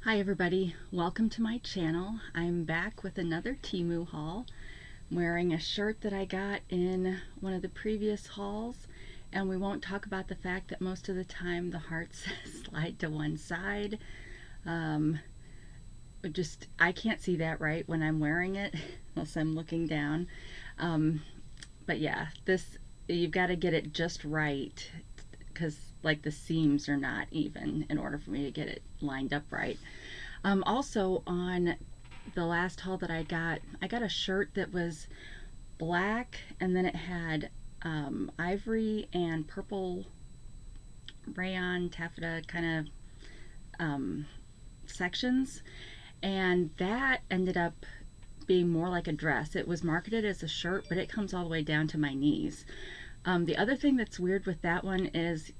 Hi everybody, welcome to my channel. I'm back with another Temu haul. I'm wearing a shirt that I got in one of the previous hauls, and we won't talk about the fact that most of the time the hearts slide to one side. I can't see that right when I'm wearing it unless I'm looking down. But yeah, you've got to get it just right because like the seams are not even in order for me to get it lined up right. Also on the last haul that I got a shirt that was black and then it had ivory and purple rayon taffeta kind of sections, and that ended up being more like a dress. It was marketed as a shirt, but it comes all the way down to my knees. The other thing that's weird with that one is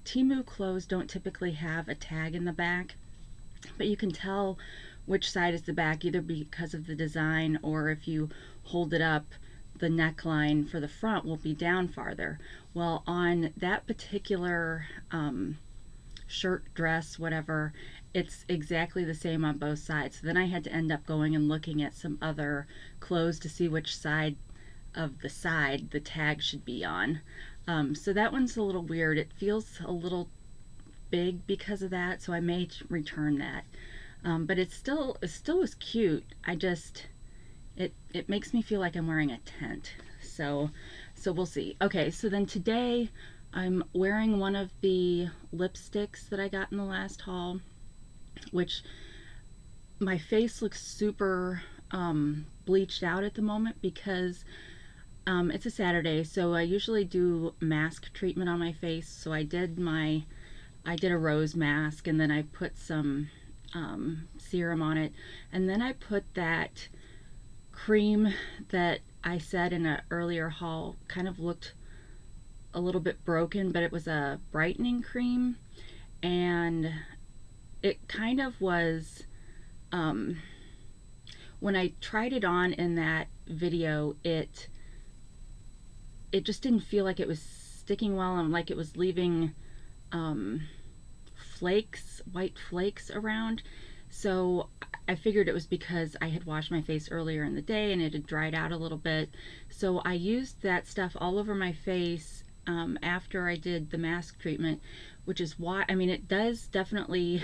Temu clothes don't typically have a tag in the back, but you can tell which side is the back either because of the design, or if you hold it up, the neckline for the front will be down farther. Well, on that particular shirt, dress, whatever, it's exactly the same on both sides. So then I had to end up going and looking at some other clothes to see which side of the side the tag should be on. So that one's a little weird. It feels a little big because of that, so I may return that. But it still was cute. It makes me feel like I'm wearing a tent. So we'll see. Okay, so then today I'm wearing one of the lipsticks that I got in the last haul, which my face looks super bleached out at the moment because it's a Saturday, so I usually do mask treatment on my face. So I did a rose mask, and then I put some serum on it, and then I put that cream that I said in an earlier haul kind of looked a little bit broken, but it was a brightening cream, and it kind of was, when I tried it on in that video, it just didn't feel like it was sticking well, and like it was leaving white flakes around. So I figured it was because I had washed my face earlier in the day and it had dried out a little bit. So I used that stuff all over my face after I did the mask treatment, which is why, I mean, it does definitely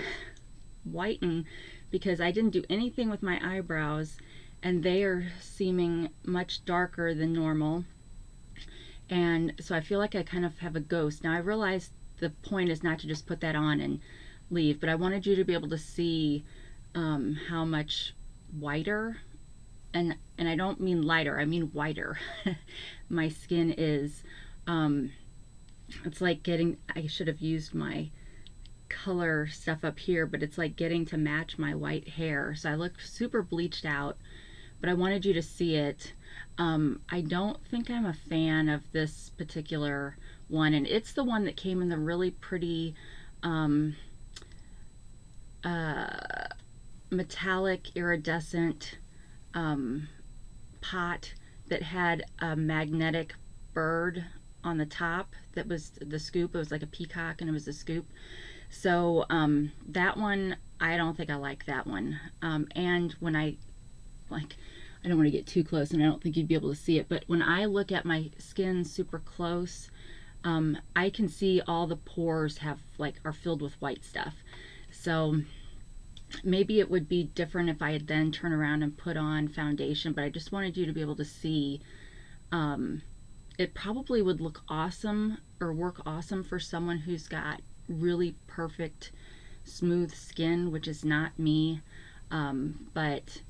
whiten, because I didn't do anything with my eyebrows and they are seeming much darker than normal. And so I feel like I kind of have a ghost. Now I realize the point is not to just put that on and leave, but I wanted you to be able to see how much whiter, and I don't mean lighter, I mean whiter my skin is. It's like I should have used my color stuff up here, but it's like getting to match my white hair. So I look super bleached out, but I wanted you to see it. I don't think I'm a fan of this particular one, and it's the one that came in the really pretty metallic iridescent pot that had a magnetic bird on the top. That was the scoop. It was like a peacock and it was a scoop. So that one, I don't think I like that one. And when I don't want to get too close and I don't think you'd be able to see it, but when I look at my skin super close, I can see all the pores are filled with white stuff. So maybe it would be different if I had then turn around and put on foundation, but I just wanted you to be able to see. It probably would look awesome or work awesome for someone who's got really perfect smooth skin, which is not me. But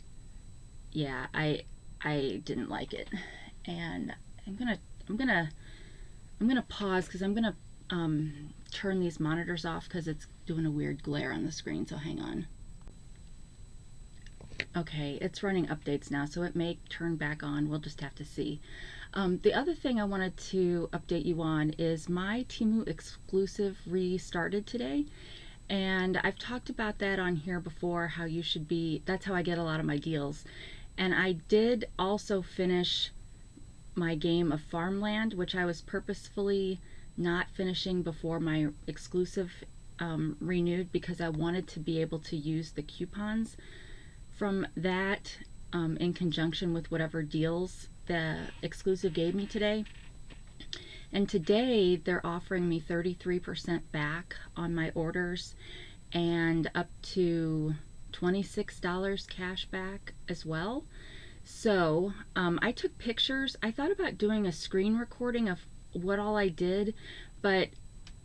yeah, I didn't like it, and I'm gonna pause because I'm gonna turn these monitors off because it's doing a weird glare on the screen. So hang on. Okay, it's running updates now, so it may turn back on. We'll just have to see. The other thing I wanted to update you on is my Temu exclusive restarted today. And I've talked about that on here before, how you should be, that's how I get a lot of my deals. And I did also finish my game of Farmland, which I was purposefully not finishing before my exclusive renewed because I wanted to be able to use the coupons from that in conjunction with whatever deals the exclusive gave me today. And today they're offering me 33% back on my orders and up to $26 cash back as well. So I took pictures. I thought about doing a screen recording of what all I did, but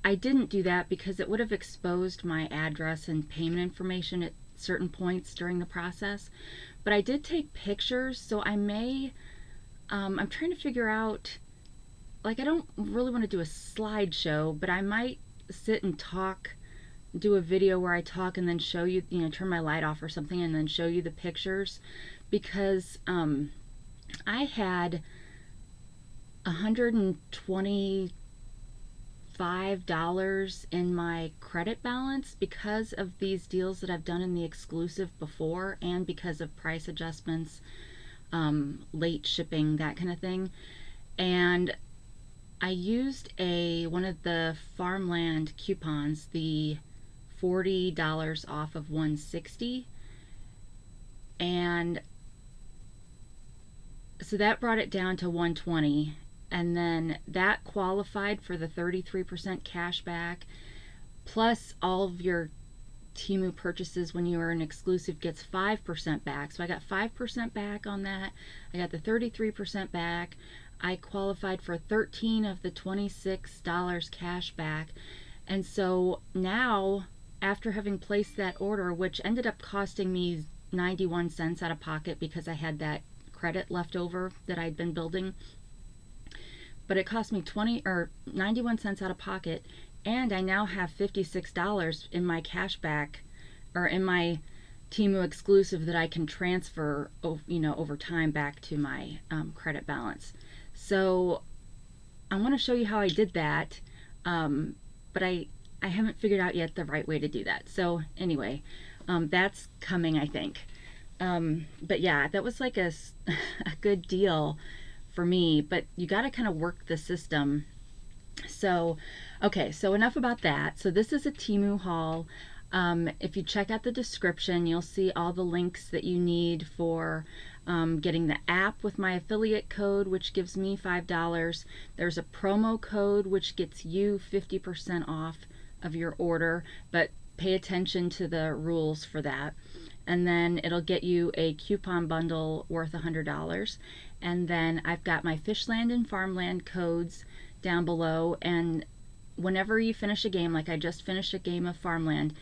I didn't do that because it would have exposed my address and payment information at certain points during the process. But I did take pictures, so I may, I'm trying to figure out, like, I don't really want to do a slideshow, but I might sit and talk, do a video where I talk and then show you, turn my light off or something and then show you the pictures, because I had $125 in my credit balance because of these deals that I've done in the exclusive before, and because of price adjustments, late shipping, that kind of thing. And I used one of the Farmland coupons, the $40 off of $160, and so that brought it down to $120, and then that qualified for the 33% cash back, plus all of your Temu purchases when you are an exclusive gets 5% back. So I got 5% back on that. I got the 33% back. I qualified for 13 of the $26 cash back. And so now, after having placed that order, which ended up costing me 91 cents out of pocket because I had that credit left over that I'd been building, but it cost me 91 cents out of pocket, and I now have $56 in my cash back, or in my Temu exclusive, that I can transfer, over time back to my credit balance. So I want to show you how I did that, but I haven't figured out yet the right way to do that. So anyway, that's coming, I think. But yeah, that was like a good deal for me, but you got to kind of work the system. So, okay, so enough about that. So this is a Temu haul. If you check out the description, you'll see all the links that you need for getting the app with my affiliate code, which gives me $5. There's a promo code which gets you 50% off of your order, but pay attention to the rules for that. And then it'll get you a coupon bundle worth $100. And then I've got my Fishland and Farmland codes down below, and whenever you finish a game, like I just finished a game of Farmland,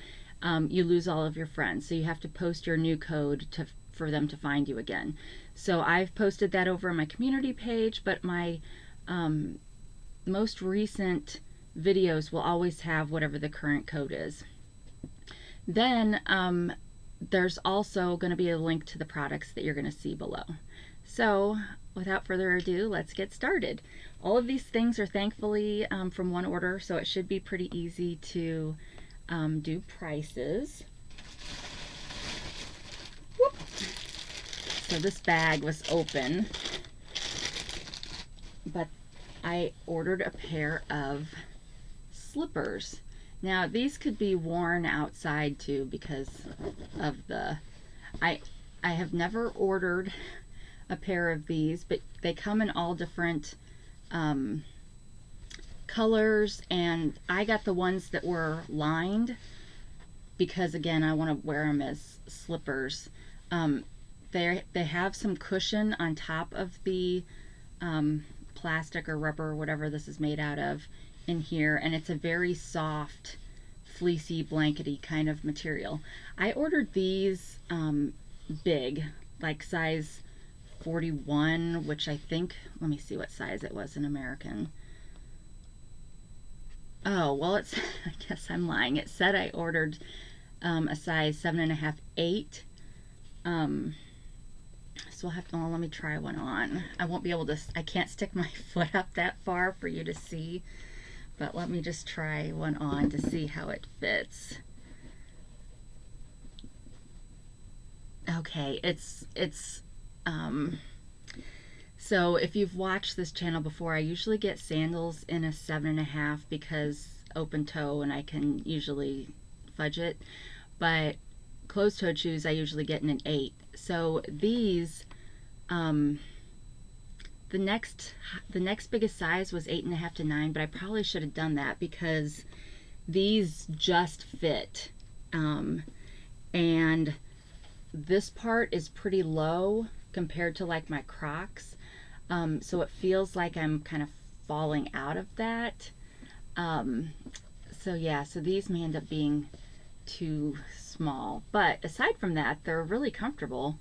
you lose all of your friends, so you have to post your new code for them to find you again. So I've posted that over on my community page, but my most recent videos will always have whatever the current code is. Then there's also going to be a link to the products that you're going to see below. So without further ado, let's get started. All of these things are thankfully from one order, so it should be pretty easy to do prices. Whoop. So this bag was open, but I ordered a pair of slippers. Now these could be worn outside too, because of I have never ordered a pair of these, but they come in all different colors, and I got the ones that were lined because, again, I want to wear them as slippers. They have some cushion on top of the plastic or rubber or whatever this is made out of in here, and it's a very soft, fleecy, blankety kind of material. I ordered these big, like size 41, which I think, let me see what size it was in American. Oh, well, I guess I'm lying. It said I ordered a size 7.5, 8. So I'll have to, let me try one on. I won't be able to, I can't stick my foot up that far for you to see, but let me just try one on to see how it fits. Okay, so if you've watched this channel before, I usually get sandals in a 7.5 because open toe and I can usually fudge it, but closed-toed shoes I usually get in an 8. So these, the next biggest size was 8.5 to 9, but I probably should have done that because these just fit. And this part is pretty low compared to like my Crocs. So it feels like I'm kind of falling out of that. So yeah, so these may end up being too small, but aside from that, they're really comfortable.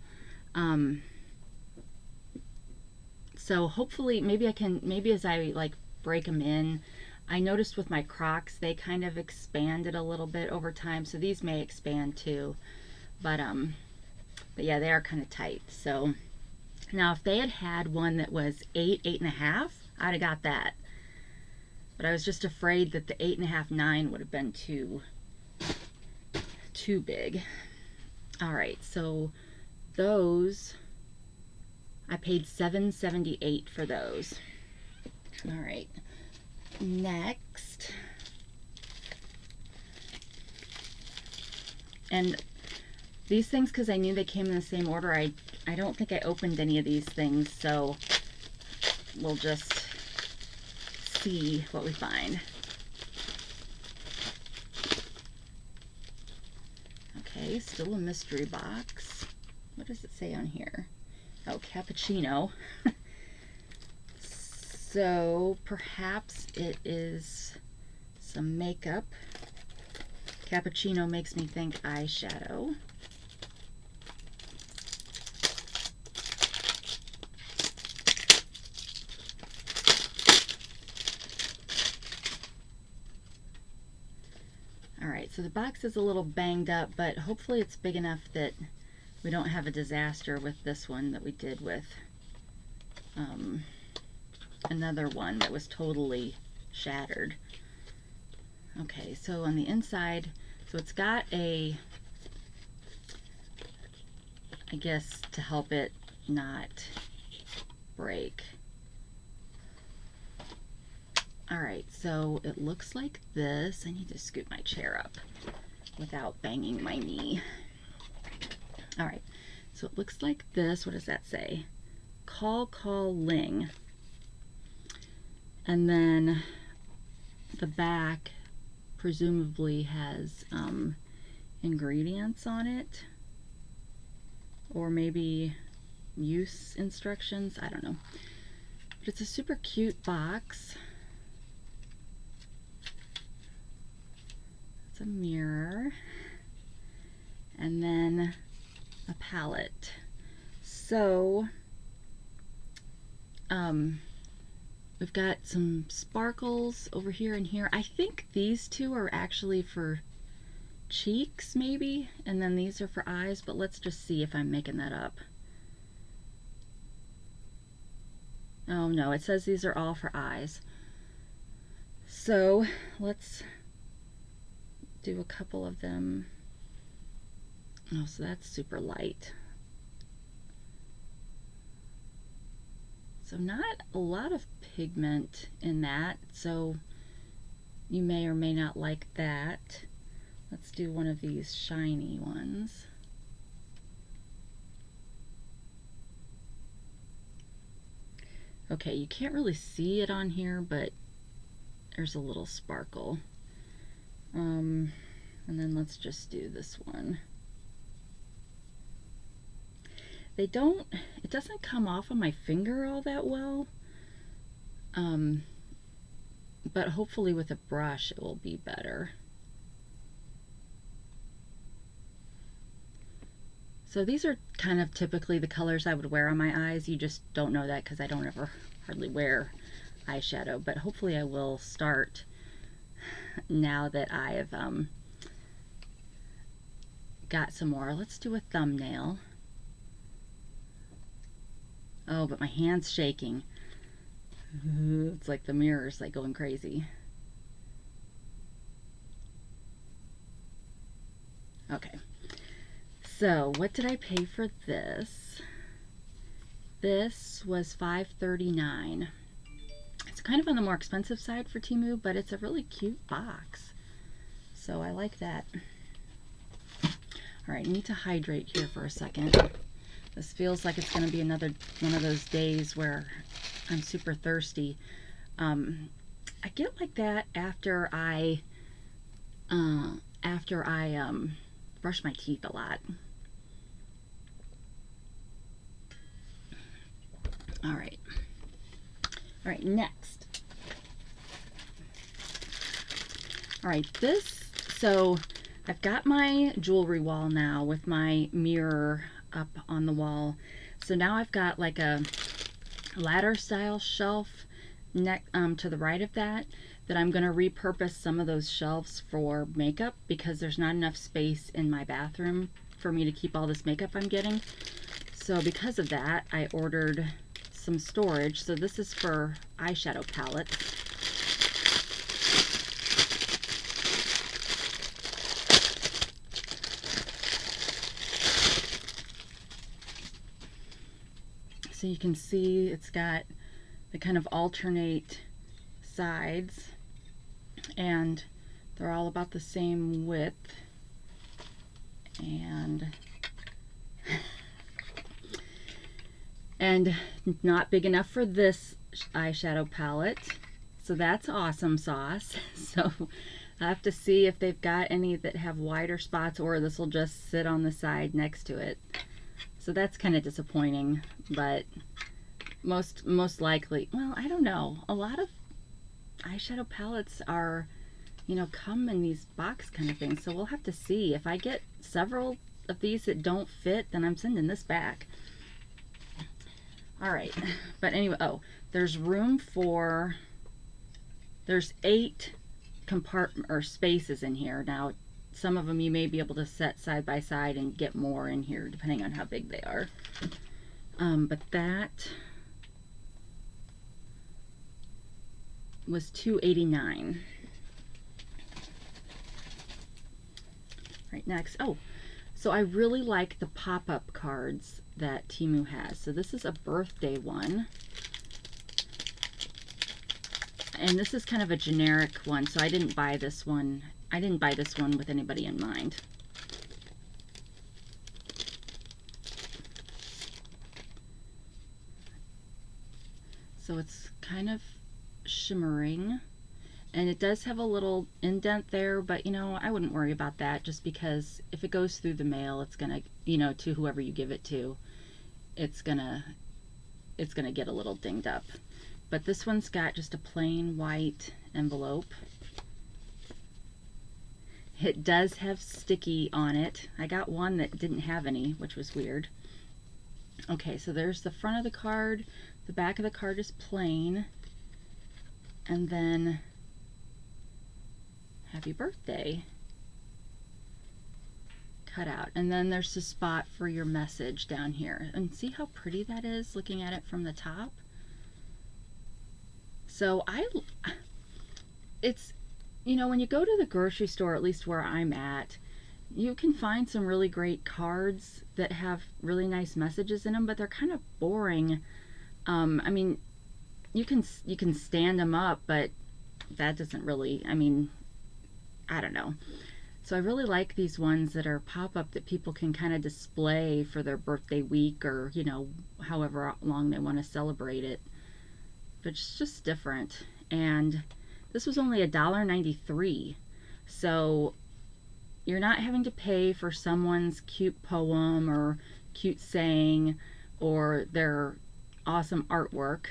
So hopefully, maybe as I like break them in, I noticed with my Crocs, they kind of expanded a little bit over time, so these may expand too. But yeah, they are kind of tight. So now if they had had one that was 8, 8.5, I'd have got that. But I was just afraid that the 8.5, 9 would have been too big. All right, so those, I paid $7.78 for those. All right, next, and these things, because I knew they came in the same order, I don't think I opened any of these things, so we'll just see what we find. Okay, still a mystery box. What does it say on here? Oh, cappuccino. So perhaps it is some makeup. Cappuccino makes me think eyeshadow. Alright, so the box is a little banged up, but hopefully it's big enough that we don't have a disaster with this one that we did with another one that was totally shattered. Okay, so on the inside, so it's got a, I guess to help it not break. Alright, so it looks like this. I need to scoot my chair up without banging my knee. Alright, so it looks like this. What does that say? Call Ling. And then the back presumably has ingredients on it, or maybe use instructions. I don't know. But it's a super cute box. It's a mirror, and then a palette. So we've got some sparkles over here and here. I think these two are actually for cheeks maybe, and then these are for eyes, but let's just see if I'm making that up. Oh no, it says these are all for eyes. So let's do a couple of them. Oh, so that's super light. So not a lot of pigment in that, so you may or may not like that. Let's do one of these shiny ones. Okay, you can't really see it on here, but there's a little sparkle. And then let's just do this one. It doesn't come off on my finger all that well. But hopefully with a brush it will be better. So these are kind of typically the colors I would wear on my eyes. You just don't know that because I don't ever hardly wear eyeshadow, but hopefully I will start now that I have got some more. Let's do a thumbnail. Oh, but my hand's shaking. It's like the mirror's like going crazy. Okay. So, what did I pay for this? This was $5.39. It's kind of on the more expensive side for Temu, but it's a really cute box. So I like that. All right, I need to hydrate here for a second. This feels like it's going to be another one of those days where I'm super thirsty. I get like that after I brush my teeth a lot. All right. All right, next. All right, so I've got my jewelry wall now with my mirror up on the wall. So now I've got like a ladder style shelf to the right of that I'm going to repurpose some of those shelves for makeup, because there's not enough space in my bathroom for me to keep all this makeup I'm getting. So because of that, I ordered some storage. So this is for eyeshadow palettes. So you can see it's got the kind of alternate sides, and they're all about the same width, and not big enough for this eyeshadow palette, so that's awesome sauce. So I have to see if they've got any that have wider spots, or this will just sit on the side next to it. So that's kind of disappointing, but most likely, well, I don't know. A lot of eyeshadow palettes are, you know, come in these box kind of things. So we'll have to see. If I get several of these that don't fit, then I'm sending this back. All right. But anyway, oh, there's room for, there's 8 compartment or spaces in here. Now, some of them you may be able to set side by side and get more in here depending on how big they are. But that was $2.89. Right, next. Oh, so I really like the pop-up cards that Temu has. So this is a birthday one. And this is kind of a generic one, so I didn't buy this one. I didn't buy this one with anybody in mind. So it's kind of shimmering, and it does have a little indent there, but you know, I wouldn't worry about that, just because if it goes through the mail, it's gonna, you know, to whoever you give it to, it's gonna get a little dinged up. But this one's got just a plain white envelope. It does have sticky on it. I got one that didn't have any, which was weird. Okay, so there's the front of the card. The back of the card is plain. And then happy birthday cut out. And then there's the spot for your message down here. And see how pretty that is looking at it from the top? So it's, you know, when you go to the grocery store, at least where I'm at, you can find some really great cards that have really nice messages in them, but they're kind of boring. I mean, you can stand them up, but that doesn't really, I mean, I don't know. So I really like these ones that are pop-up that people can kind of display for their birthday week, or, you know, however long they want to celebrate it. But it's just different. And this was only $1.93. So you're not having to pay for someone's cute poem or cute saying or their awesome artwork.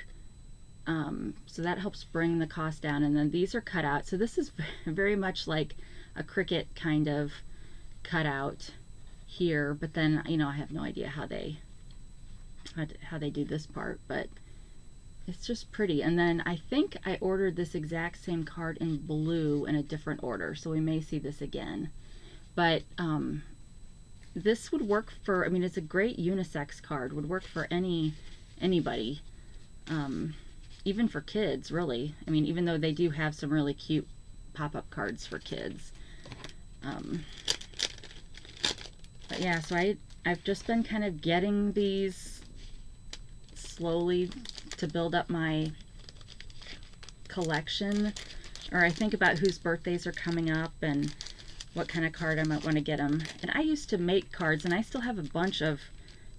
So that helps bring the cost down. And then these are cut out. So this is very much like a Cricut kind of cutout here. But then, you know, I have no idea how they do this part, but it's just pretty. And then I think I ordered this exact same card in blue in a different order, so we may see this again. But this would work for, I mean, it's a great unisex card, would work for anybody, even for kids, really. I mean, even though they do have some really cute pop-up cards for kids. But yeah, so I've just been kind of getting these slowly to build up my collection, or I think about whose birthdays are coming up and what kind of card I might want to get them. And I used to make cards, and I still have a bunch of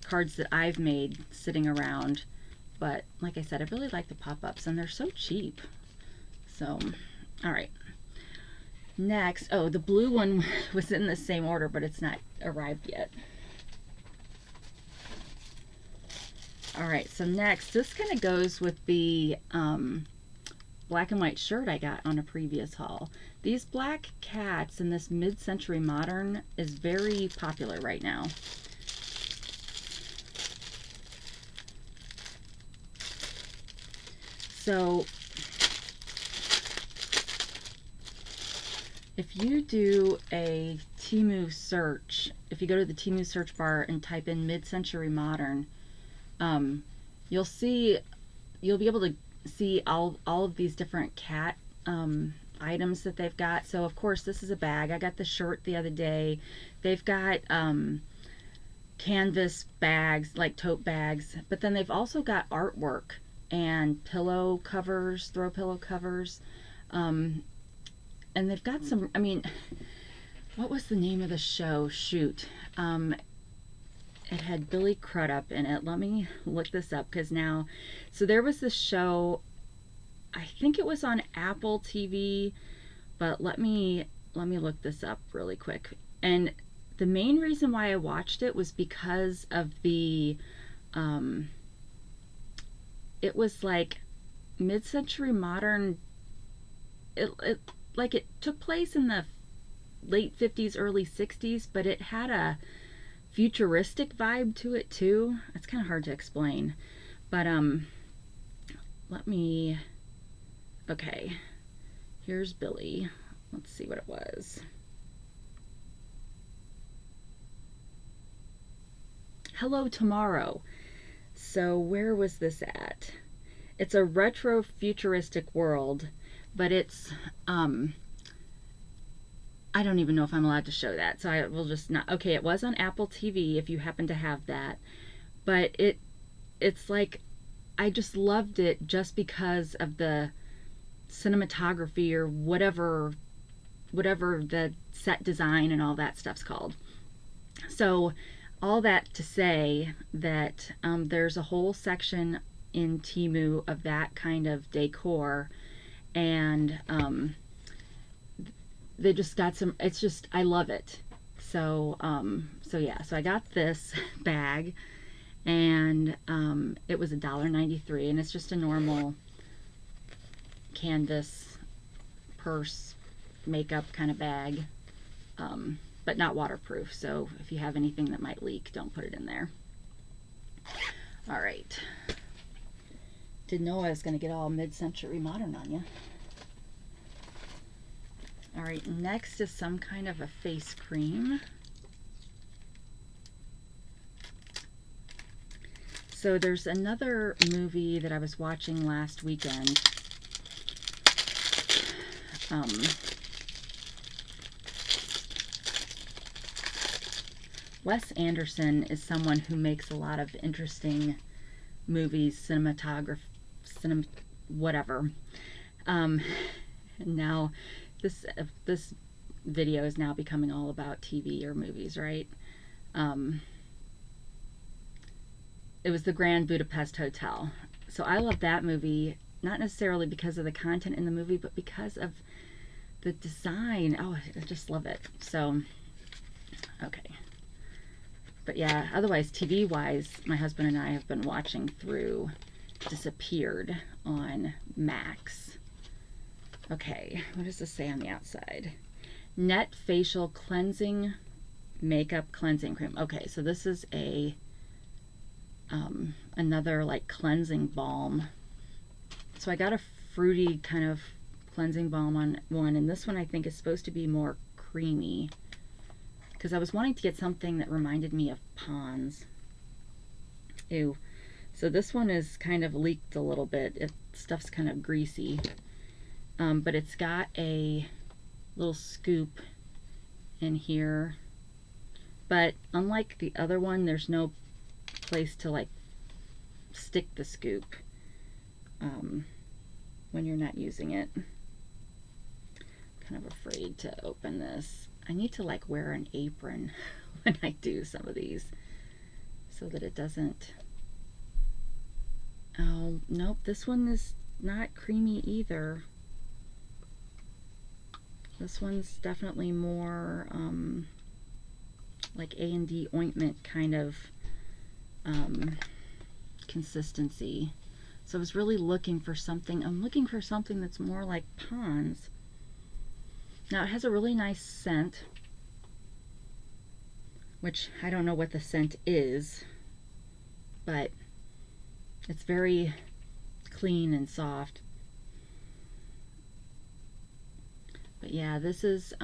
cards that I've made sitting around. But like I said, I really like the pop-ups, and they're so cheap. So, all right. Next, oh, the blue one was in the same order, but it's not arrived yet. All right, so next, this kind of goes with the black and white shirt I got on a previous haul. These black cats in this mid-century modern is very popular right now. So if you do a Temu search, if you go to the Temu search bar and type in mid-century modern, you'll be able to see all of these different cat items that they've got. So of course this is a bag. I got the shirt the other day. They've got canvas bags, like tote bags, but then they've also got artwork and pillow covers, throw pillow covers, and they've got some, I mean, what was the name of the show? Shoot. It had Billy Crudup in it. Let me look this up, because now, so there was this show, I think it was on Apple TV, but let me look this up really quick. And the main reason why I watched it was because of the, it was like mid-century modern, it took place in the late 50s, early 60s, but it had a futuristic vibe to it too. It's kind of hard to explain, but okay, here's Billy. Let's see what it was. Hello Tomorrow. So where was this at? It's a retro futuristic world, but it's I don't even know if I'm allowed to show that, so I will just not. Okay, it was on Apple TV if you happen to have that, but it's like, I just loved it just because of the cinematography, or whatever the set design and all that stuff's called. So all that to say that there's a whole section in Temu of that kind of decor, and they just got some, it's just, I love it. So yeah, so I got this bag, and it was $1.93, and it's just a normal canvas purse makeup kind of bag, but not waterproof, so if you have anything that might leak, don't put it in there. All right, didn't know I was going to get all mid-century modern on you. All right, next is some kind of a face cream. So there's another movie that I was watching last weekend. Wes Anderson is someone who makes a lot of interesting movies, whatever. Now, this video is now becoming all about TV or movies, right? It was the Grand Budapest Hotel. So I love that movie, not necessarily because of the content in the movie, but because of the design. Oh, I just love it. So, okay. But yeah, otherwise, TV-wise, my husband and I have been watching through Disappeared on Max. Okay, what does this say on the outside? Net Facial Cleansing Makeup Cleansing Cream. Okay, so this is a another like cleansing balm. So I got a fruity kind of cleansing balm on one, and this one I think is supposed to be more creamy, because I was wanting to get something that reminded me of Pond's. Ew. So this one is kind of leaked a little bit. Stuff's kind of greasy. But it's got a little scoop in here. But unlike the other one, there's no place to like stick the scoop. when you're not using it. I'm kind of afraid to open this. I need to like wear an apron when I do some of these so that it doesn't. Oh, nope, this one is not creamy either. This one's definitely more like A&D ointment kind of consistency. So I was really looking for something. I'm looking for something that's more like Pond's. Now it has a really nice scent, which I don't know what the scent is, but it's very clean and soft. But yeah, this is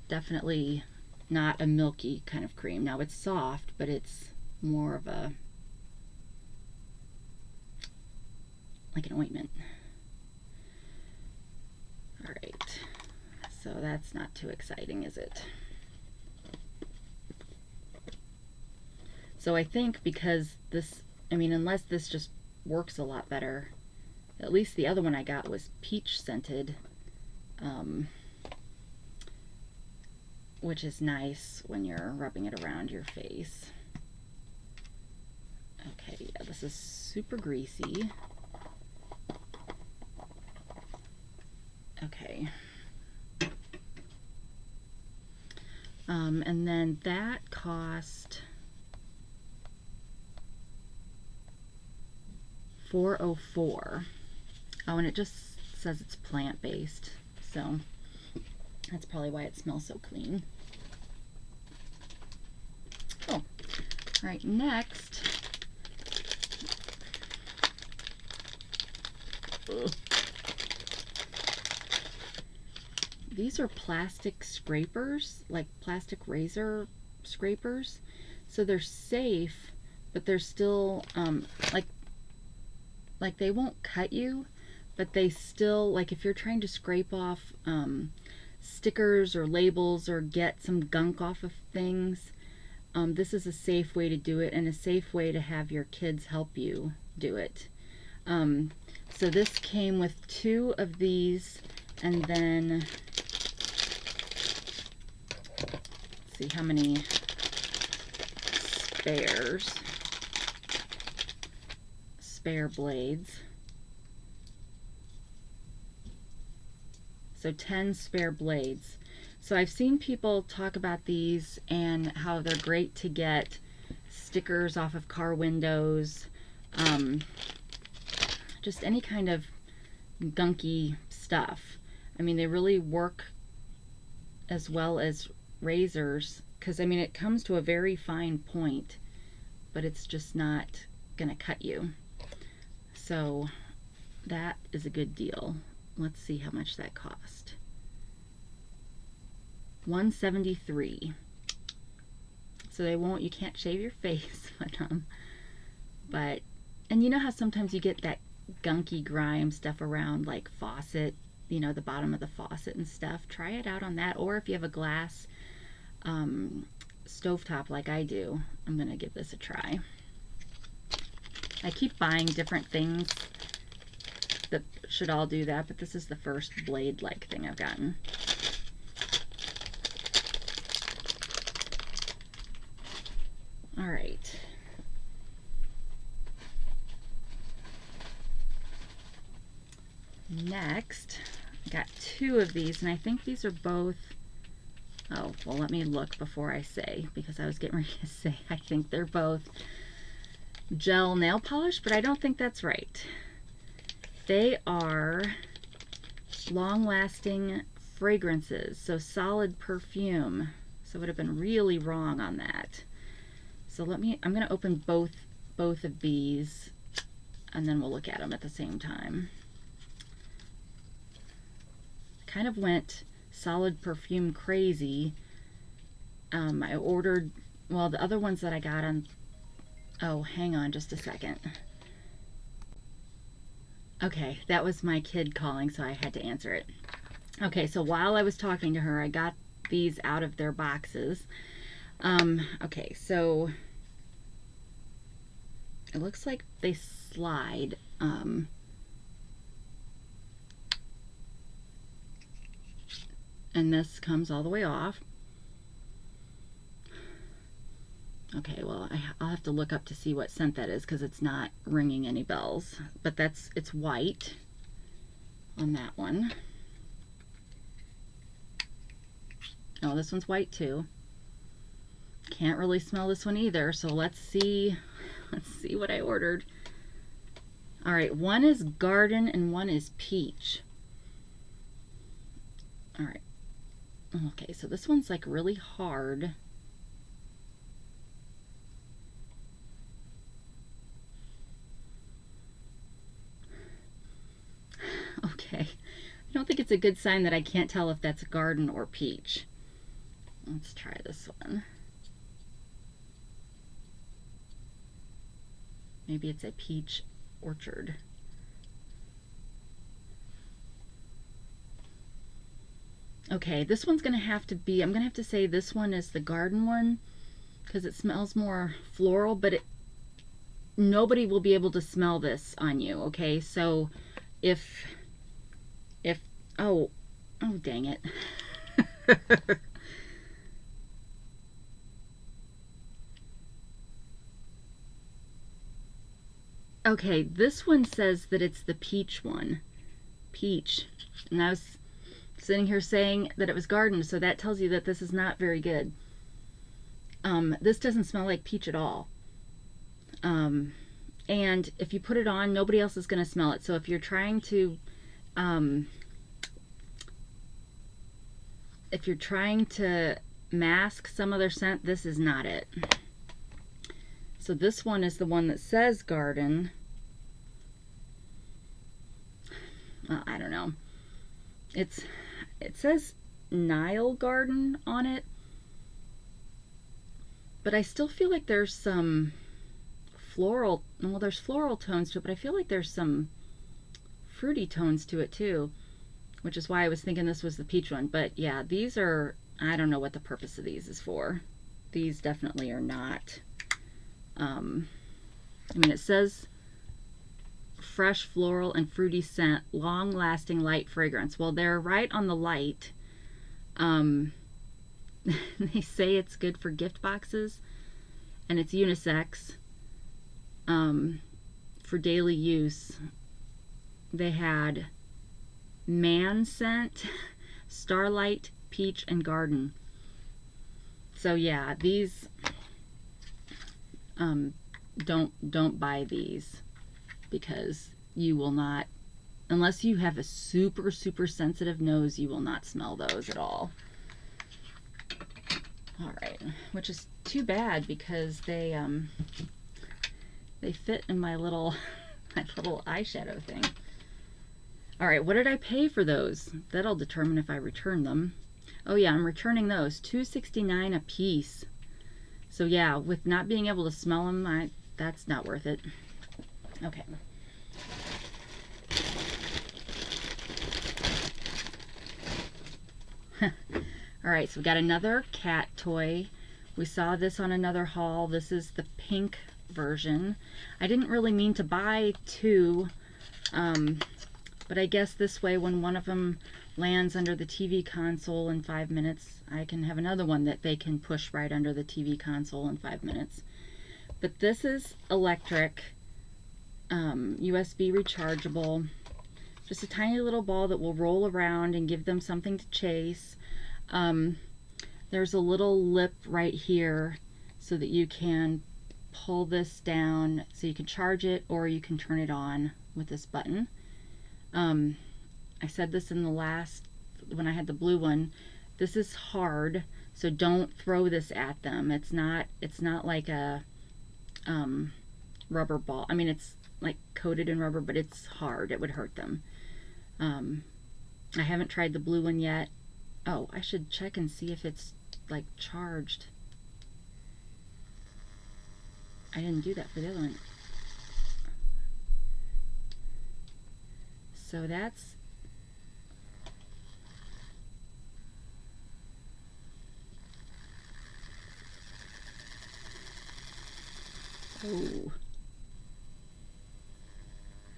definitely not a milky kind of cream. Now it's soft, but it's more of a like an ointment. All right, so that's not too exciting, is it? So I think because this, I mean, unless this just works a lot better, at least the other one I got was peach scented, which is nice when you're rubbing it around your face. Okay, yeah, this is super greasy. Okay. And then that cost $4.04. Oh, and it just says it's plant-based, so that's probably why it smells so clean. Oh, all right, next. Ugh. These are plastic scrapers, like plastic razor scrapers. So they're safe, but they're still like they won't cut you, but they still, like if you're trying to scrape off stickers or labels or get some gunk off of things, this is a safe way to do it, and a safe way to have your kids help you do it. So this came with 2 of these, and then let's see how many spare blades. So 10 spare blades. So I've seen people talk about these and how they're great to get stickers off of car windows, just any kind of gunky stuff. I mean, they really work as well as razors, because I mean it comes to a very fine point, but it's just not gonna cut you. So that is a good deal. Let's see how much that cost. $173. So they won't, you can't shave your face with them. But, and you know how sometimes you get that gunky grime stuff around like faucet, you know, the bottom of the faucet and stuff. Try it out on that, or if you have a glass stovetop like I do, I'm gonna give this a try. I keep buying different things that should all do that, but this is the first blade-like thing I've gotten. All right. Next, I got 2 of these, and I think these are both, oh, well, let me look before I say, because I was getting ready to say I think they're both gel nail polish, but I don't think that's right. They are long-lasting fragrances, so solid perfume. So I would have been really wrong on that. So I'm going to open both of these, and then we'll look at them at the same time. Kind of went solid perfume crazy. I ordered, well, the other ones that I got on, oh, hang on just a second. Okay, that was my kid calling, so I had to answer it. Okay, so while I was talking to her, I got these out of their boxes. Okay, so it looks like they slide. And this comes all the way off. Okay, well, I'll have to look up to see what scent that is because it's not ringing any bells. But it's white on that one. Oh, this one's white too. Can't really smell this one either, so let's see what I ordered. All right, one is garden and one is peach. All right. Okay, so this one's like really hard. Okay, I don't think it's a good sign that I can't tell if that's garden or peach. Let's try this one. Maybe it's a peach orchard. Okay, this one's gonna have to be, I'm gonna have to say this one is the garden one because it smells more floral, but nobody will be able to smell this on you, okay? So if oh dang it. Okay, this one says that it's the peach one. Peach. And I was sitting here saying that it was garden, so that tells you that this is not very good. This doesn't smell like peach at all. And if you put it on, nobody else is going to smell it. So if you're trying to mask some other scent, this is not it. So this one is the one that says garden. I don't know. It says Nile Garden on it, but I still feel like there's some floral, well, there's floral tones to it, but I feel like there's some fruity tones to it too, which is why I was thinking this was the peach one. But yeah, these are, I don't know what the purpose of these is for. These definitely are not. I mean, it says fresh floral and fruity scent, long lasting light fragrance. Well, they're right on the light. They say it's good for gift boxes and it's unisex. For daily use, they had man scent, starlight, peach, and garden. So yeah, these don't buy these because you will not, unless you have a super sensitive nose, you will not smell those at all. All right, which is too bad because they fit in my little eyeshadow thing. All right, what did I pay for those? That'll determine if I return them. Oh yeah, I'm returning those. $2.69 a piece. So yeah, with not being able to smell them, that's not worth it. Okay. All right, so we got another cat toy. We saw this on another haul. This is the pink version. I didn't really mean to buy two, but I guess this way when one of them lands under the TV console in 5 minutes, I can have another one that they can push right under the TV console in 5 minutes. But this is electric, USB rechargeable, just a tiny little ball that will roll around and give them something to chase. There's a little lip right here so that you can pull this down so you can charge it or you can turn it on with this button. I said this in the last, when I had the blue one, this is hard, so don't throw this at them. It's not like a rubber ball. I mean, it's like coated in rubber, but it's hard. It would hurt them. I haven't tried the blue one yet. Oh, I should check and see if it's like charged. I didn't do that for the other one. So that's, oh,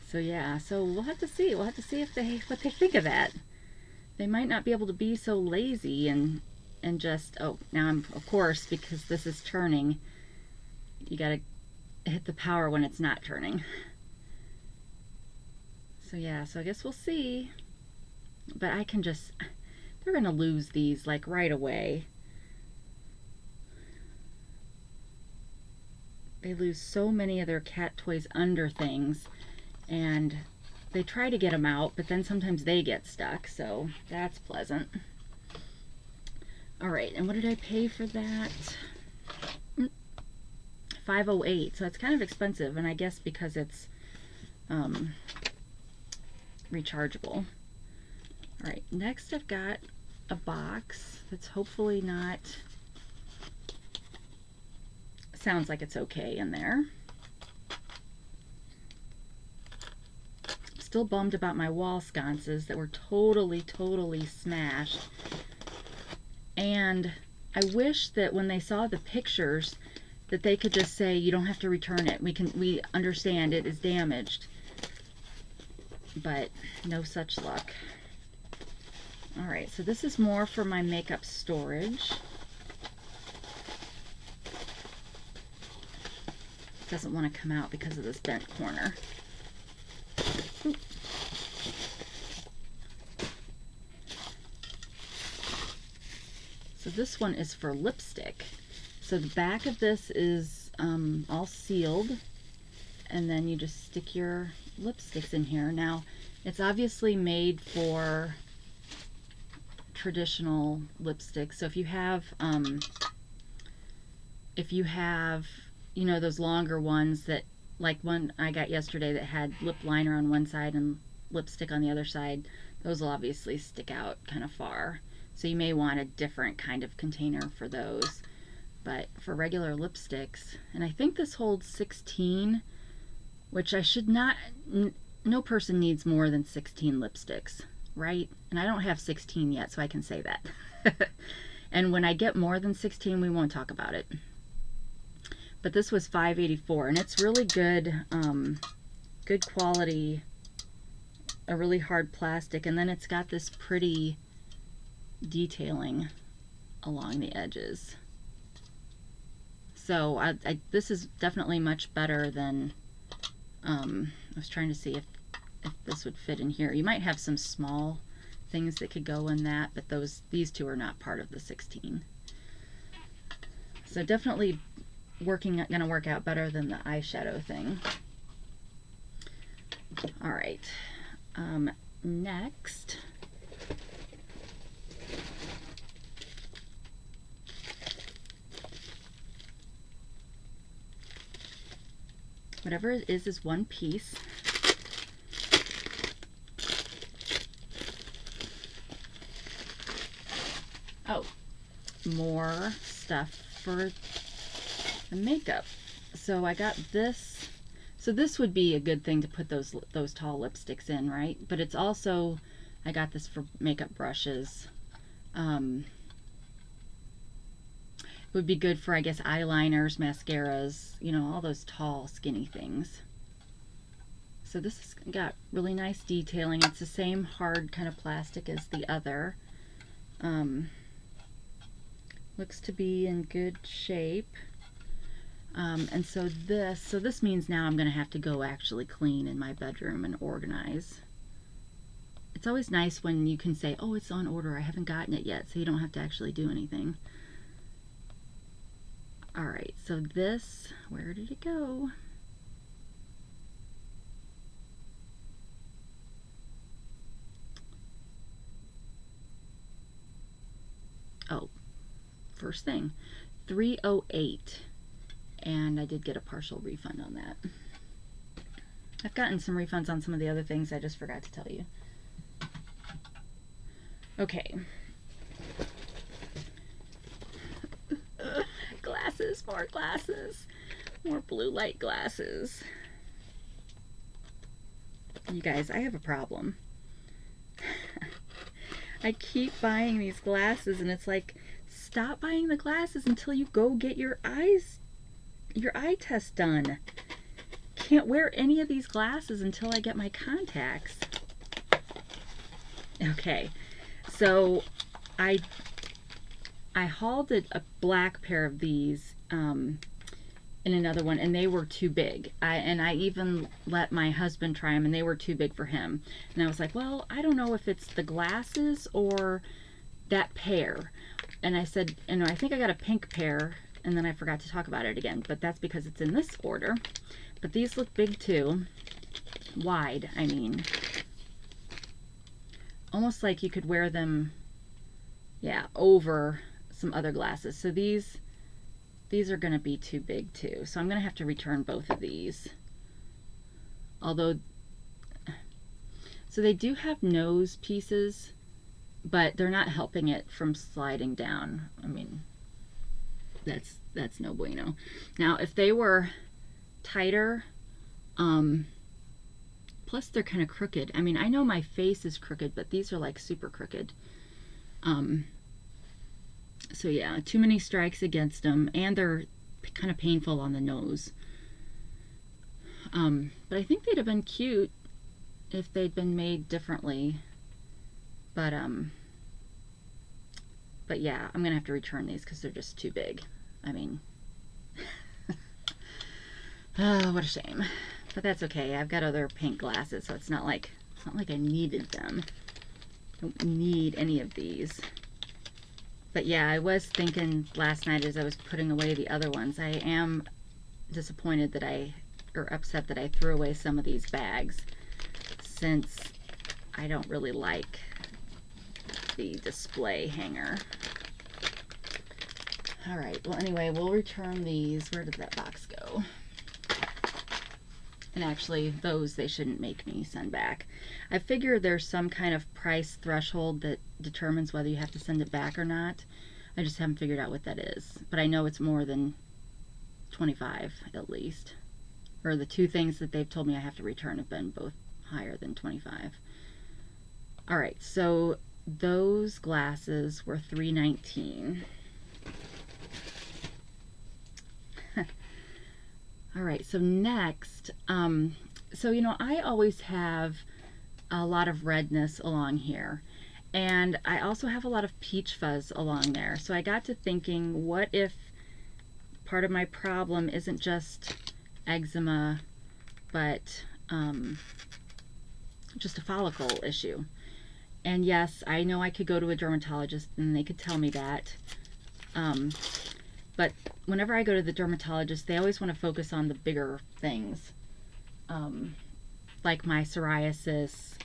So yeah, so we'll have to see. We'll have to see if what they think of that. They might not be able to be so lazy and just, oh, now I'm, of course, because this is turning, you gotta hit the power when it's not turning. So yeah, so I guess we'll see. But I can just, they're gonna lose these like right away. They lose so many of their cat toys under things, and they try to get them out, but then sometimes they get stuck, so that's pleasant. All right, and what did I pay for that? $5.08, so it's kind of expensive, and I guess because it's rechargeable. All right, next I've got a box that's hopefully not, sounds like it's okay in there. Still bummed about my wall sconces that were totally smashed. And I wish that when they saw the pictures that they could just say, you don't have to return it. We understand it is damaged. But no such luck. Alright, so this is more for my makeup storage. It doesn't want to come out because of this bent corner. So this one is for lipstick. So the back of this is all sealed, and then you just stick your lipsticks in here. Now, it's obviously made for traditional lipsticks. So if you have, you know, those longer ones that, like one I got yesterday that had lip liner on one side and lipstick on the other side, those will obviously stick out kind of far. So you may want a different kind of container for those. But for regular lipsticks, and I think this holds 16, which I should not, no person needs more than 16 lipsticks, right? And I don't have 16 yet, so I can say that. And when I get more than 16, we won't talk about it. But this was $5.84, and it's really good, good quality, a really hard plastic, and then it's got this pretty detailing along the edges. So this is definitely much better than, I was trying to see if this would fit in here. You might have some small things that could go in that, but these two are not part of the 16. So definitely gonna work out better than the eyeshadow thing. All right, next. Whatever it is one piece. Oh, more stuff for the makeup. So I got this. So this would be a good thing to put those tall lipsticks in, right? But it's also, I got this for makeup brushes. It would be good for, I guess, eyeliners, mascaras, you know, all those tall, skinny things. So this has got really nice detailing. It's the same hard kind of plastic as the other. Looks to be in good shape. And so this means now I'm going to have to go actually clean in my bedroom and organize. It's always nice when you can say, oh, it's on order, I haven't gotten it yet, so you don't have to actually do anything. Alright, so this, where did it go? Oh, first thing, $3.08, and I did get a partial refund on that. I've gotten some refunds on some of the other things, I just forgot to tell you. Okay. Glasses, more blue light glasses. You guys, I have a problem. I keep buying these glasses and it's like, stop buying the glasses until you go get your eye test done. can't wear any of these glasses until I get my contacts. Okay, so I hauled a black pair of these in another one, and they were too big. I even let my husband try them, and they were too big for him. And I was like, well, I don't know if it's the glasses or that pair. And I said, and I think I got a pink pair, and then I forgot to talk about it again, but that's because it's in this order. But these look big too. Wide, I mean. Almost like you could wear them, yeah, over some other glasses. So these are going to be too big too. So I'm going to have to return both of these. Although, so they do have nose pieces, but they're not helping it from sliding down. I mean, that's no bueno. Now, if they were tighter, plus they're kind of crooked. I mean, I know my face is crooked, but these are like super crooked. So yeah, too many strikes against them, and they're kind of painful on the nose. But I think they'd have been cute if they'd been made differently. But yeah, I'm gonna have to return these because they're just too big. I mean, oh, what a shame. But that's okay. I've got other pink glasses, so it's not like I needed them. Don't need any of these. But yeah, I was thinking last night as I was putting away the other ones, I am disappointed that or upset that I threw away some of these bags, since I don't really like the display hanger. All right, well anyway, we'll return these. Where did that box go? And actually, those they shouldn't make me send back. I figure there's some kind of price threshold that determines whether you have to send it back or not. I just haven't figured out what that is. But I know it's more than 25 at least. Or the two things that they've told me I have to return have been both higher than 25. Alright, so those glasses were $3.19. Alright, so next, so you know, I always have a lot of redness along here, and I also have a lot of peach fuzz along there. So I got to thinking, what if part of my problem isn't just eczema, but just a follicle issue? And yes, I know I could go to a dermatologist and they could tell me that. But whenever I go to the dermatologist, they always want to focus on the bigger things. Like my psoriasis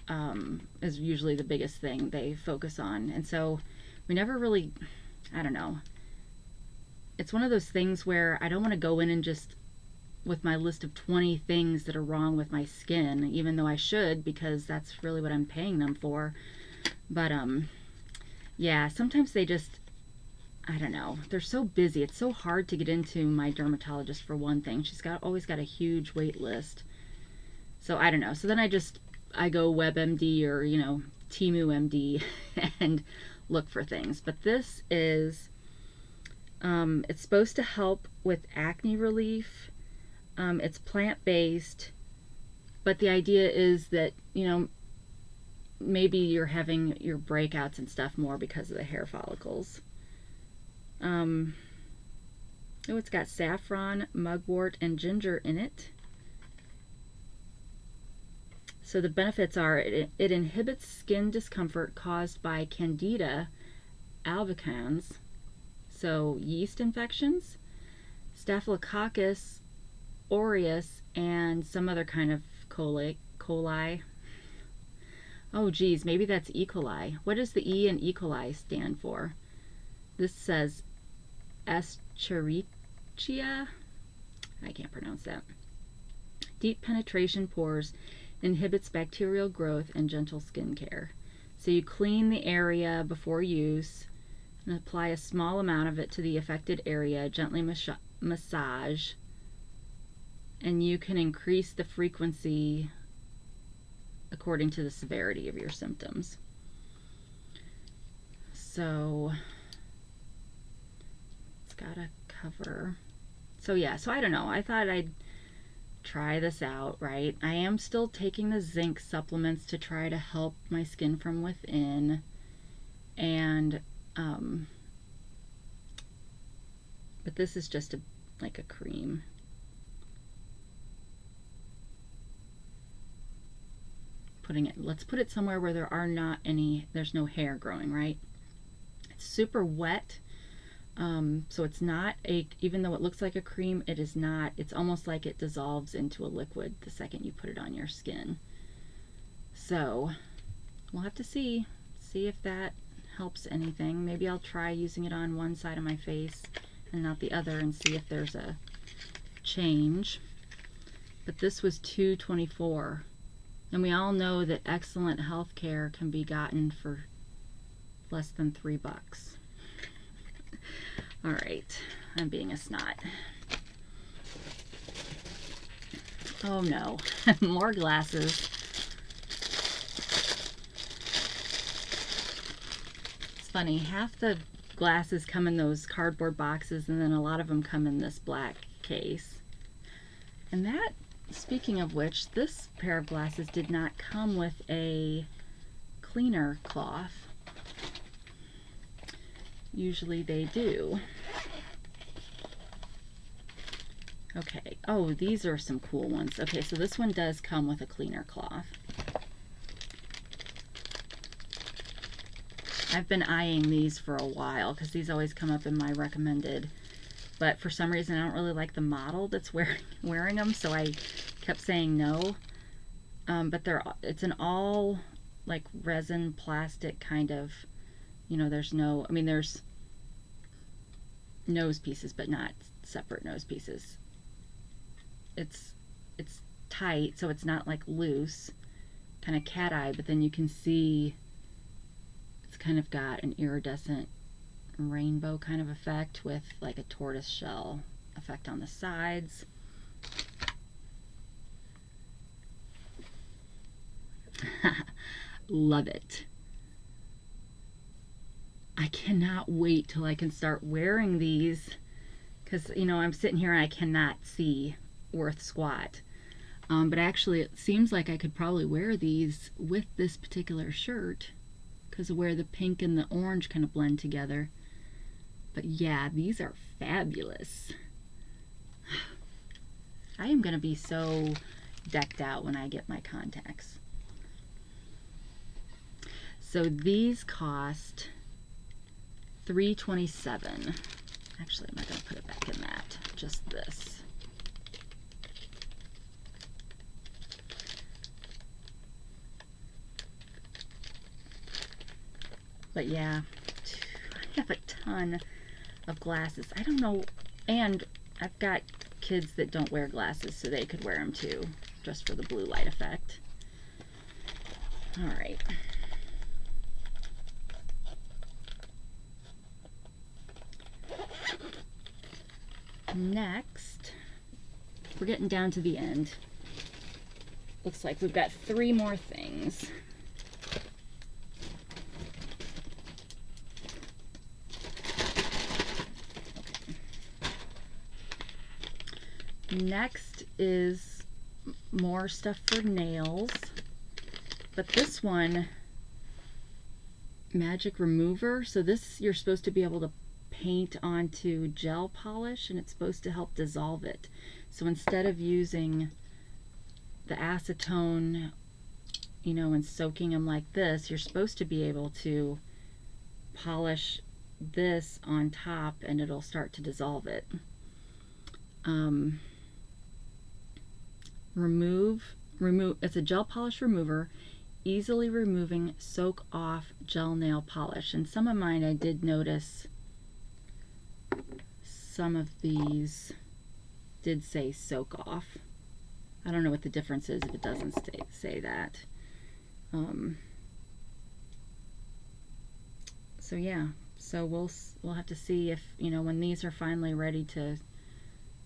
is usually the biggest thing they focus on. And so we never really, I don't know. It's one of those things where I don't want to go in and just, with my list of 20 things that are wrong with my skin, even though I should, because that's really what I'm paying them for. But, yeah, sometimes they just, I don't know, they're so busy. It's so hard to get into my dermatologist for one thing. She's always got a huge wait list. So I don't know. So then I go WebMD or, you know, Temu MD and look for things. But this is, it's supposed to help with acne relief. It's plant-based, but the idea is that, you know, maybe you're having your breakouts and stuff more because of the hair follicles. Oh, it's got saffron, mugwort, and ginger in it. So the benefits are it inhibits skin discomfort caused by Candida albicans, so yeast infections, Staphylococcus aureus, and some other kind of coli. Oh geez, maybe that's E. coli. What does the E in E. coli stand for? This says Escherichia. I can't pronounce that. Deep penetration pores, inhibits bacterial growth, and gentle skin care. So you clean the area before use and apply a small amount of it to the affected area, gently massage, and you can increase the frequency according to the severity of your symptoms. So it's got a cover. So yeah, so I don't know. I thought I'd try this out, right? I am still taking the zinc supplements to try to help my skin from within, and but this is just like a cream. Let's put it somewhere where there's no hair growing, right? It's super wet, so it's not even though it looks like a cream, it is not. It's almost like it dissolves into a liquid the second you put it on your skin. So we'll have to see if that helps anything. Maybe I'll try using it on one side of my face and not the other and see if there's a change. But this was $2.24. And we all know that excellent health care can be gotten for less than $3. All right, I'm being a snot. Oh no, more glasses. It's funny, half the glasses come in those cardboard boxes, and then a lot of them come in this black case. And that, speaking of which, this pair of glasses did not come with a cleaner cloth. Usually they do. Okay, oh, these are some cool ones. Okay, so this one does come with a cleaner cloth. I've been eyeing these for a while because these always come up in my recommended, but for some reason I don't really like the model that's wearing them, so I kept saying no. But it's an all like resin plastic kind of, you know, there's nose pieces, but not separate nose pieces. It's tight, so it's not like loose, kind of cat eye, but then you can see it's kind of got an iridescent rainbow kind of effect with like a tortoise shell effect on the sides. Love it. I cannot wait till I can start wearing these, because, you know, I'm sitting here and I cannot see worth squat. But actually it seems like I could probably wear these with this particular shirt because of where the pink and the orange kind of blend together. But yeah, these are fabulous. I am going to be so decked out when I get my contacts. So these cost $3.27. Actually, I'm not going to put it back in that. Just this. But yeah, I have a ton of glasses. I don't know, and I've got kids that don't wear glasses, so they could wear them too, just for the blue light effect. All right. Next, we're getting down to the end. Looks like we've got 3 more things. Next is more stuff for nails, but this one, magic remover. So this, you're supposed to be able to paint onto gel polish, and it's supposed to help dissolve it. So instead of using the acetone, you know, and soaking them like this, you're supposed to be able to polish this on top and it'll start to dissolve it. It's a gel polish remover, easily removing soak off gel nail polish. And some of mine, I did notice some of these did say soak off. I don't know what the difference is if it doesn't say that. So yeah, so we'll have to see if, you know, when these are finally ready to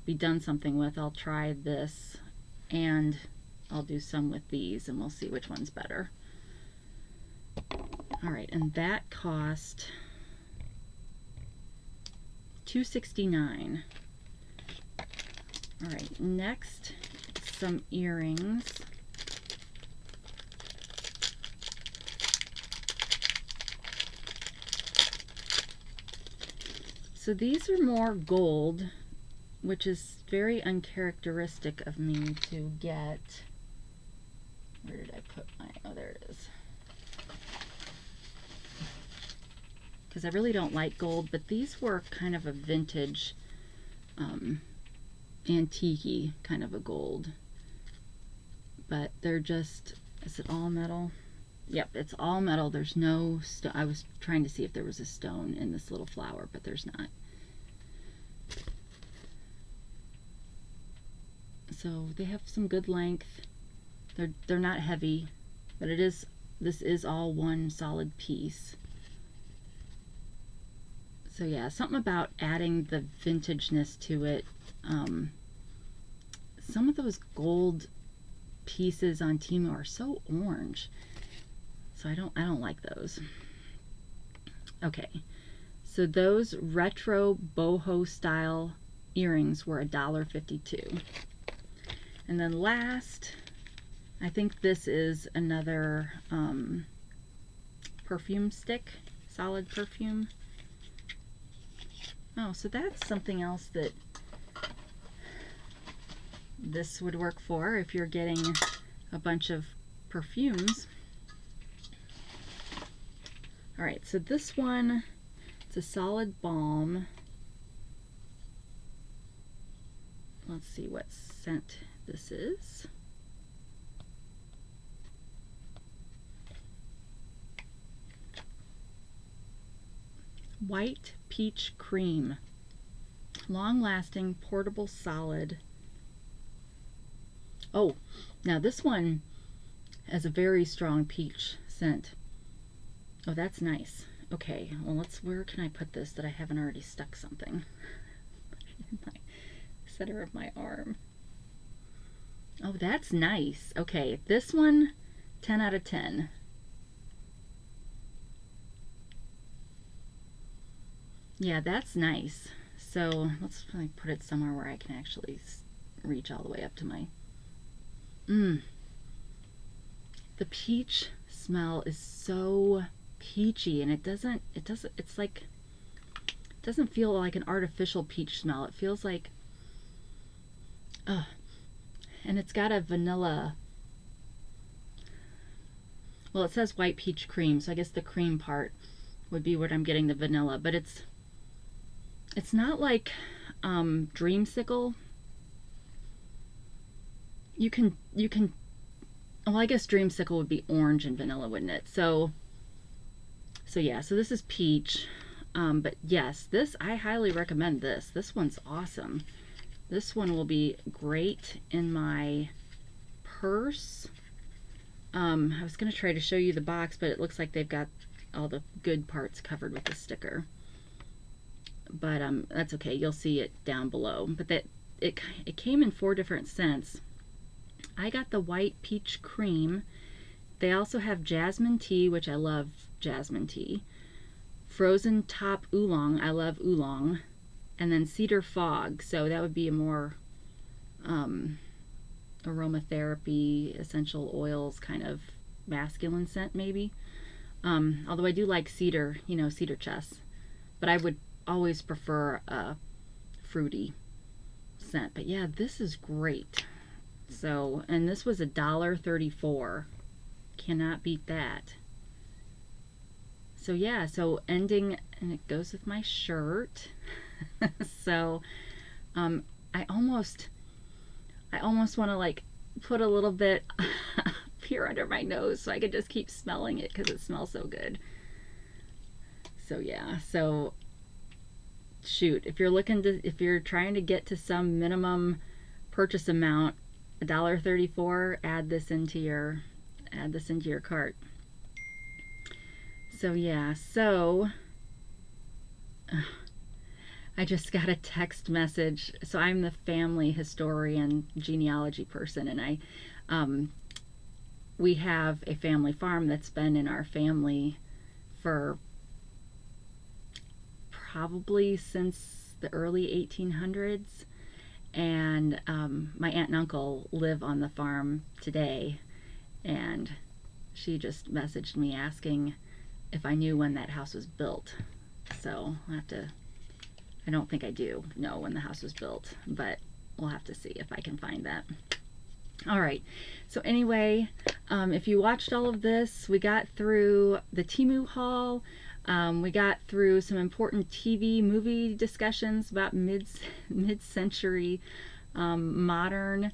be done something with, I'll try this and I'll do some with these and we'll see which one's better. All right, and that cost $2.69. All right, next, some earrings. So these are more gold, which is very uncharacteristic of me to get. Where did I put my, oh, there it is. Because I really don't like gold, but these were kind of a vintage, antique-y kind of a gold. But they're just, is it all metal? Yep, it's all metal. There's no stone. I was trying to see if there was a stone in this little flower, but there's not. So they have some good length. They're not heavy, but this is all one solid piece. So yeah, something about adding the vintageness to it. Some of those gold pieces on Temu are so orange. So I don't like those. Okay, so those retro boho style earrings were $1.52. And then last, I think this is another perfume stick, solid perfume. Oh, so that's something else that this would work for if you're getting a bunch of perfumes. All right, so this one, it's a solid balm. Let's see what scent this is. White Peach Cream. Long-lasting, portable, solid. Oh, now this one has a very strong peach scent. Oh, that's nice. Okay, well, where can I put this that I haven't already stuck something? In my center of my arm. Oh, that's nice. Okay, this one, 10 out of 10. Yeah, that's nice. So let's probably put it somewhere where I can actually reach all the way up to my... The peach smell is so peachy, and it doesn't feel like an artificial peach smell. It feels like, and it's got a vanilla, well, it says white peach cream, so I guess the cream part would be what I'm getting the vanilla, but it's not like dreamsicle. You can well, I guess dreamsicle would be orange and vanilla, wouldn't it? So yeah, so this is peach. But yes, I highly recommend this. This one's awesome. This one will be great in my purse. I was going to try to show you the box, but it looks like they've got all the good parts covered with the sticker. But that's okay. You'll see it down below. But it came in 4 different scents. I got the white peach cream. They also have jasmine tea, which I love jasmine tea. Frozen top oolong, I love oolong. And then cedar fog, so that would be a more aromatherapy, essential oils kind of masculine scent maybe. Although I do like cedar, cedar chest. But I would always prefer a fruity scent. But yeah, this is great. So, and this was $1.34. Cannot beat that. So yeah, so ending, and it goes with my shirt. So I almost want to like put a little bit here under my nose so I could just keep smelling it because it smells so good. So yeah, so shoot, if you're trying to get to some minimum purchase amount, $1.34, add this into your cart. So yeah, so I just got a text message. So I'm the family historian, genealogy person, and we have a family farm that's been in our family for probably since the early 1800s. and my aunt and uncle live on the farm today, and she just messaged me asking if I knew when that house was built. So I'll have to, I don't think I do know when the house was built, but we'll have to see if I can find that. All right, so anyway, if you watched all of this, we got through the Temu haul. We got through some important TV movie discussions about mid-century modern.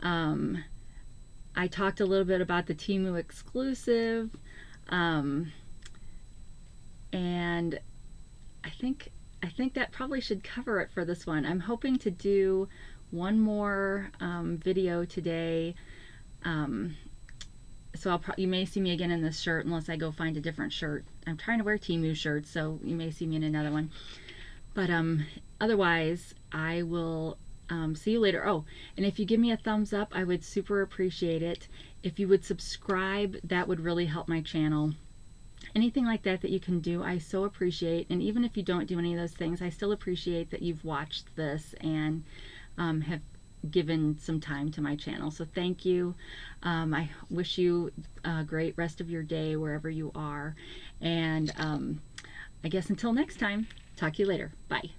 I talked a little bit about the Temu exclusive, and I think that probably should cover it for this one. I'm hoping to do one more video today. So you may see me again in this shirt unless I go find a different shirt. I'm trying to wear Temu shirts, so you may see me in another one. But otherwise, I will see you later. Oh, and if you give me a thumbs up, I would super appreciate it. If you would subscribe, that would really help my channel. Anything like that you can do, I so appreciate. And even if you don't do any of those things, I still appreciate that you've watched this and have given some time to my channel. So thank you. I wish you a great rest of your day wherever you are. And I guess until next time, talk to you later. Bye.